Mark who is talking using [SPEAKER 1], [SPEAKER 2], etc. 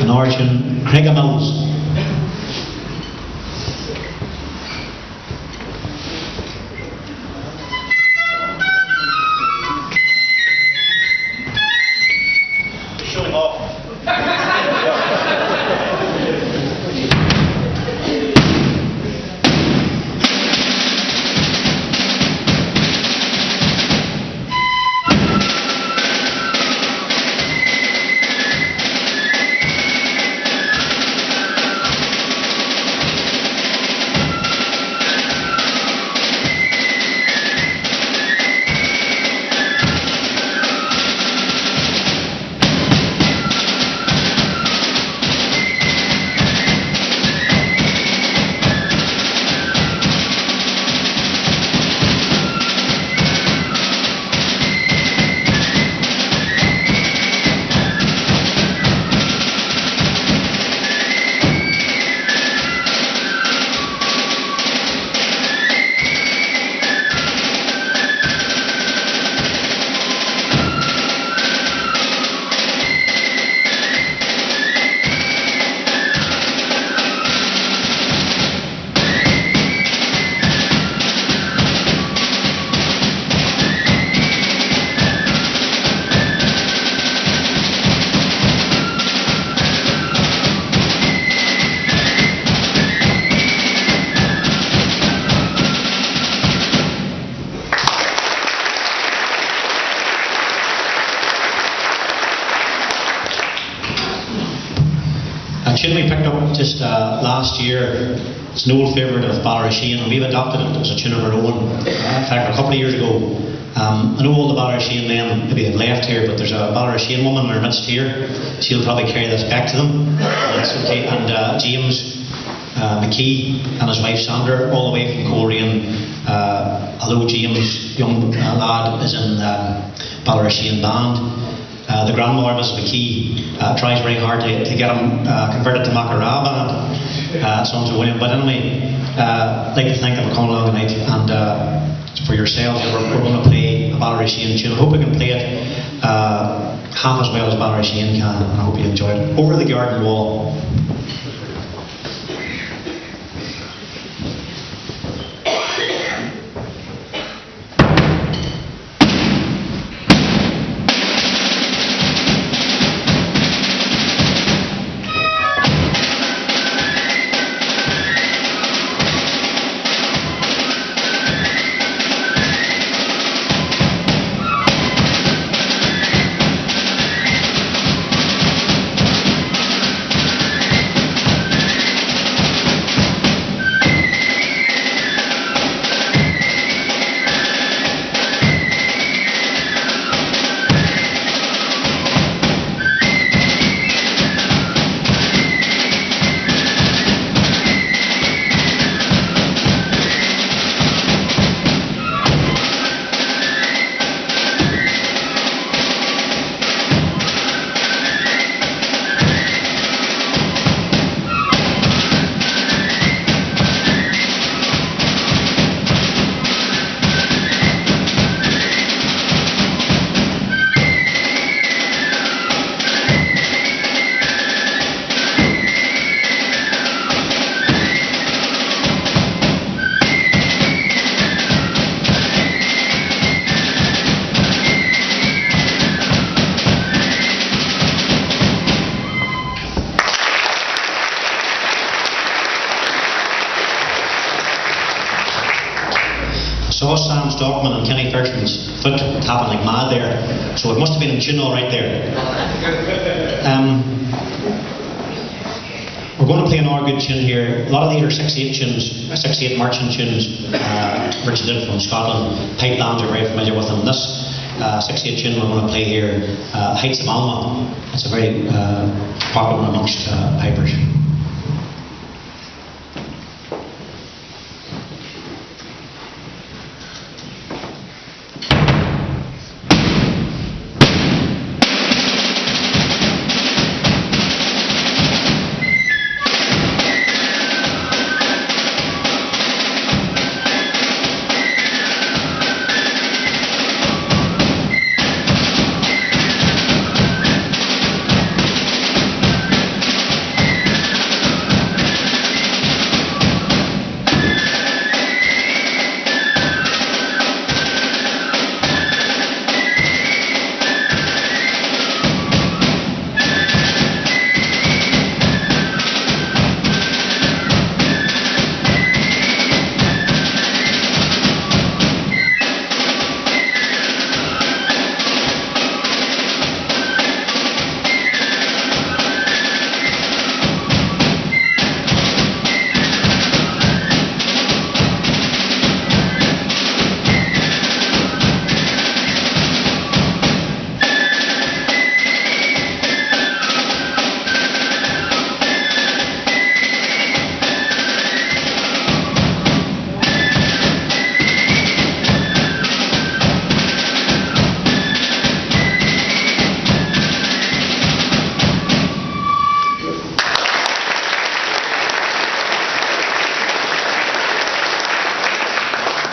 [SPEAKER 1] Norton Craigmills.
[SPEAKER 2] Showing off.
[SPEAKER 1] A tune we picked up just last year. It's an old favourite of Ballyrasheen, and we've adopted it as a tune of our own. In fact, a couple of years ago, I know all the Ballyrasheen men maybe have left here, but there's a Ballyrasheen woman in our midst here. She'll probably carry this back to them. That's okay. And James McKee and his wife Sandra, all the way from Coleraine. Although James, young lad, is in Ballyrasheen band, the grandmother, Mrs. McKee, tries very hard to get him converted to Macará band, songs of William. But anyway, I'd like to thank them for coming along tonight, and for yourselves, we're going to play a Ballyrasheen tune. I hope we can play it half as well as Ballyrasheen can, and I hope you enjoy it. Over the Garden Wall. Clerkman's foot tapping like mad there, so it must have been in tune all right there. We're going to play an R good tune here. A lot of these are 6/8 tunes, 6/8 marching tunes, originated from Scotland. Pipe bands are very familiar with them. This 6/8 tune we're going to play here, Heights of Alma. It's a very popular one amongst pipers.